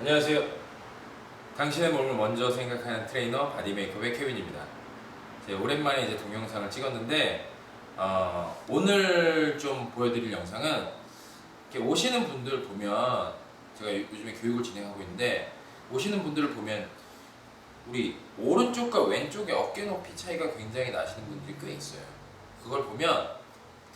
안녕하세요. 당신의 몸을 먼저 생각하는 트레이너 바디메이커의 케빈입니다. 제가 오랜만에 이제 동영상을 찍었는데 오늘 좀 보여드릴 영상은 이렇게 오시는 분들 보면 제가 요즘에 교육을 진행하고 있는데 오시는 분들을 보면 우리 오른쪽과 왼쪽의 어깨 높이 차이가 굉장히 나시는 분들이 꽤 있어요. 그걸 보면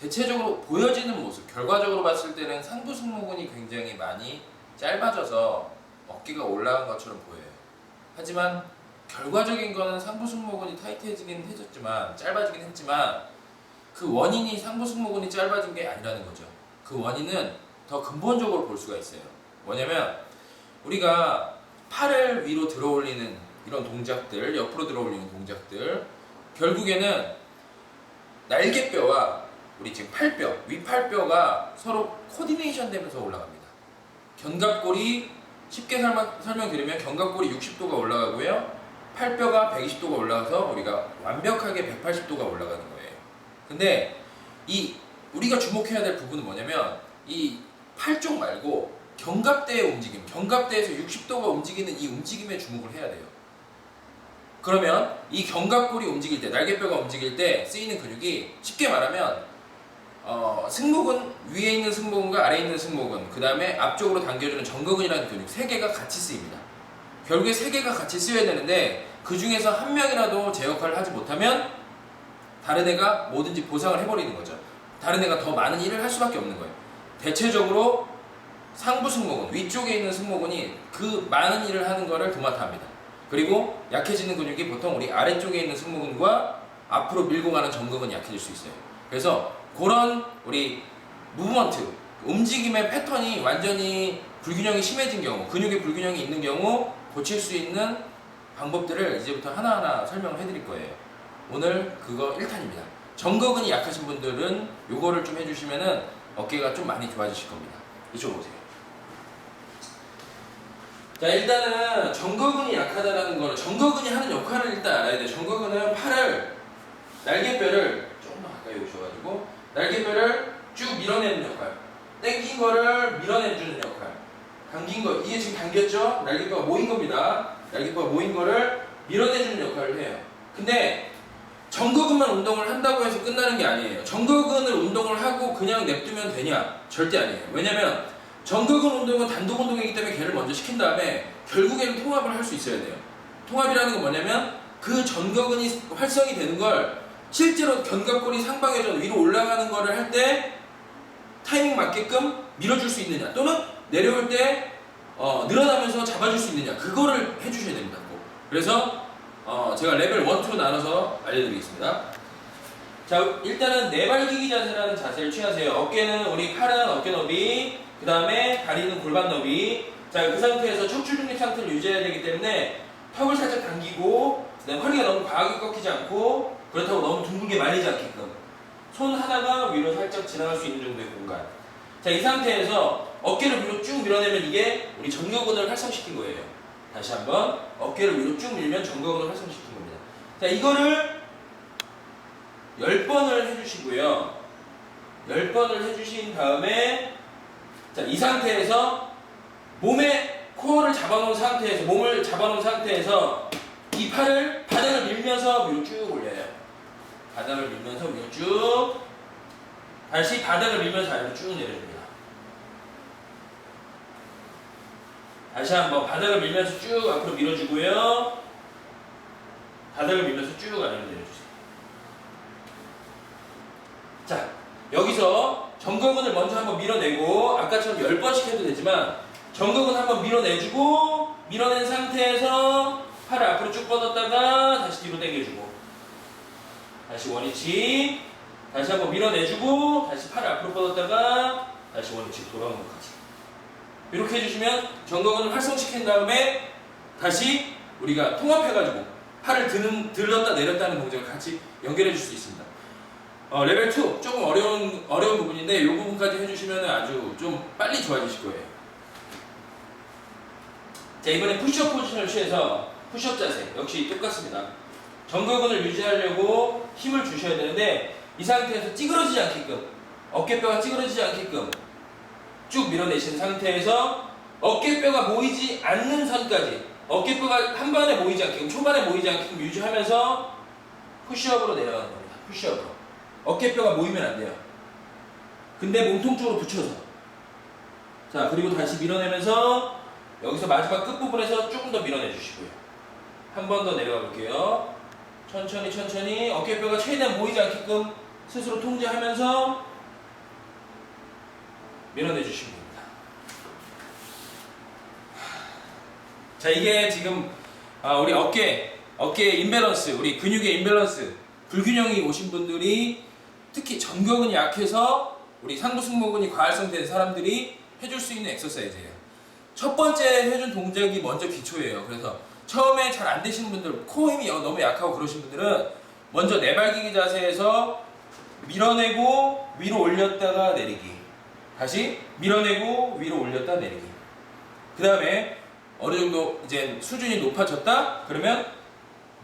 대체적으로 보여지는 모습, 결과적으로 봤을 때는 상부 승모근이 굉장히 많이 짧아져서 어깨가 올라간 것처럼 보여요. 하지만 결과적인 거는 상부 승모근이 타이트해지긴 해졌지만 짧아지긴 했지만 그 원인이 상부 승모근이 짧아진 게 아니라는 거죠. 그 원인은 더 근본적으로 볼 수가 있어요. 뭐냐면 우리가 팔을 위로 들어 올리는 이런 동작들, 옆으로 들어 올리는 동작들, 결국에는 날개뼈와 우리 지금 팔뼈, 윗팔뼈가 서로 코디네이션 되면서 올라갑니다. 견갑골이 쉽게 설명드리면 견갑골이 60도가 올라가고요. 팔뼈가 120도가 올라가서 우리가 완벽하게 180도가 올라가는 거예요. 근데 이 우리가 주목해야 될 부분은 뭐냐면 이 팔 쪽 말고 견갑대의 움직임, 견갑대에서 60도가 움직이는 이 움직임에 주목을 해야 돼요. 그러면 이 견갑골이 움직일 때, 날개뼈가 움직일 때 쓰이는 근육이 쉽게 말하면 승모근, 위에 있는 승모근과 아래에 있는 승모근, 그 다음에 앞쪽으로 당겨주는 정거근이라는 근육 3개가 같이 쓰입니다. 결국에 3개가 같이 쓰여야 되는데 그 중에서 한 명이라도 제 역할을 하지 못하면 다른 애가 뭐든지 보상을 해버리는 거죠. 다른 애가 더 많은 일을 할 수밖에 없는 거예요. 대체적으로 상부 승모근, 위쪽에 있는 승모근이 그 많은 일을 하는 거를 도맡아 합니다. 그리고 약해지는 근육이 보통 우리 아래쪽에 있는 승모근과 앞으로 밀고 가는 정거근이 약해질 수 있어요. 그래서 그런 우리 무브먼트, 움직임의 패턴이 완전히 불균형이 심해진 경우, 근육의 불균형이 있는 경우 고칠 수 있는 방법들을 이제부터 하나하나 설명을 해드릴 거예요. 오늘 그거 1탄입니다. 정거근이 약하신 분들은 요거를 좀 해주시면은 어깨가 좀 많이 좋아지실 겁니다. 이쪽으로 오세요. 자, 일단은 정거근이 약하다라는 거는 정거근이 하는 역할을 일단 알아야 돼요. 정거근은 팔을, 날개뼈를 조금 더 가까이 오셔가지고 날개뼈를 쭉 밀어내는 역할, 당긴 거를 밀어내주는 역할, 당긴 거, 이게 지금 당겼죠? 날개뼈가 모인 겁니다. 날개뼈가 모인 거를 밀어내주는 역할을 해요. 근데 정거근만 운동을 한다고 해서 끝나는 게 아니에요. 정거근을 운동을 하고 그냥 냅두면 되냐? 절대 아니에요. 왜냐면 정거근 운동은 단독 운동이기 때문에 걔를 먼저 시킨 다음에 결국에는 통합을 할 수 있어야 돼요. 통합이라는 건 뭐냐면 그 전거근이 활성이 되는 걸 실제로 견갑골이 상방에서 위로 올라가는 거를 할 때 타이밍 맞게끔 밀어줄 수 있느냐, 또는 내려올 때 늘어나면서 잡아줄 수 있느냐, 그거를 해주셔야 됩니다. 꼭. 그래서 제가 레벨 1, 2로 나눠서 알려드리겠습니다. 자, 일단은 네발기기 자세라는 자세를 취하세요. 어깨는, 우리 팔은 어깨 너비, 그 다음에 다리는 골반 너비. 자, 그 상태에서 척추 중립 상태를 유지해야 되기 때문에 턱을 살짝 당기고, 그다음에 허리가 너무 과하게 꺾이지 않고, 그렇다고 너무 둥글게 말리지 않게끔 손 하나가 위로 살짝 지나갈 수 있는 정도의 공간. 자, 이 상태에서 어깨를 위로 쭉 밀어내면 이게 우리 전거근을 활성시킨 거예요. 다시 한번 어깨를 위로 쭉 밀면 전거근을 활성시킨 겁니다. 자, 이거를 10번을 해주시고요. 10번을 해주신 다음에, 자, 이 상태에서 몸에 코어를 잡아놓은 상태에서, 몸을 잡아놓은 상태에서 이 팔을 바닥을 밀면서 위로 쭉 올려요. 바닥을 밀면서 위로 쭉, 다시 바닥을 밀면서 아래로 쭉 내려줍니다. 다시 한번 바닥을 밀면서 쭉 앞으로 밀어주고요. 바닥을 밀면서 쭉 아래로 내려주세요. 자, 여기서 정거근을 먼저 한번 밀어내고, 아까처럼 10번씩 해도 되지만 정거근 한번 밀어내주고, 밀어낸 상태에서 팔을 앞으로 쭉 뻗었다가 다시 뒤로 당겨주고, 다시 원위치, 다시 한번 밀어내주고, 다시 팔을 앞으로 뻗었다가 다시 원위치로 돌아오는 것까지. 이렇게 해주시면 정거근을 활성시킨 다음에 다시 우리가 통합해가지고 팔을 들었다 내렸다 하는 동작을 같이 연결해 줄 수 있습니다. 레벨 2 조금 어려운 부분인데 이 부분까지 해주시면 아주 좀 빨리 좋아지실 거예요. 자, 이번에 푸시업 포지션을 취해서 푸시업 자세 역시 똑같습니다. 정거근을 유지하려고 힘을 주셔야 되는데 이 상태에서 찌그러지지 않게끔, 어깨뼈가 찌그러지지 않게끔 쭉 밀어내신 상태에서 어깨뼈가 모이지 않는 선까지, 어깨뼈가 한 번에 모이지 않게끔, 초반에 모이지 않게끔 유지하면서 푸시업으로 내려가는 겁니다. 푸시업으로. 어깨뼈가 모이면 안 돼요. 근데 몸통 쪽으로 붙여서. 자, 그리고 다시 밀어내면서 여기서 마지막 끝부분에서 조금 더 밀어내 주시고요. 한 번 더 내려가 볼게요. 천천히 천천히 어깨뼈가 최대한 모이지 않게끔 스스로 통제하면서 밀어내 주시면 됩니다. 자, 이게 지금 우리 어깨 임밸런스, 우리 근육의 임밸런스, 불균형이 오신 분들이 특히 전거근이 약해서 우리 상부 승모근이 과활성된 사람들이 해줄 수 있는 엑서사이즈예요. 첫 번째 해준 동작이 먼저 기초예요. 그래서 처음에 잘 안 되시는 분들, 코 힘이 너무 약하고 그러신 분들은 먼저 내발기기 자세에서 밀어내고 위로 올렸다가 내리기, 다시 밀어내고 위로 올렸다 내리기. 그 다음에 어느 정도 이제 수준이 높아졌다 그러면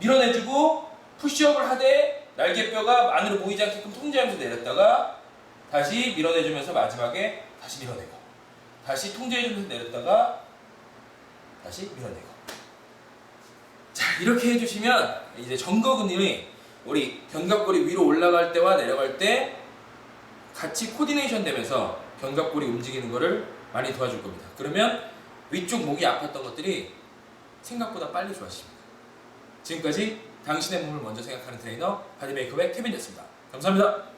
밀어내주고 푸시업을 하되 날개뼈가 안으로 모이지 않게끔 통제하면서 내렸다가 다시 밀어내주면서 마지막에 다시 밀어내고 다시 통제해주면서 내렸다가 다시 밀어내고. 자, 이렇게 해주시면 이제 전거근이 우리 견갑골이 위로 올라갈 때와 내려갈 때 같이 코디네이션 되면서 견갑골이 움직이는 것을 많이 도와줄 겁니다. 그러면 위쪽 목이 아팠던 것들이 생각보다 빨리 좋아집니다. 지금까지 당신의 몸을 먼저 생각하는 트레이너 바디메이커의 케빈이었습니다. 감사합니다.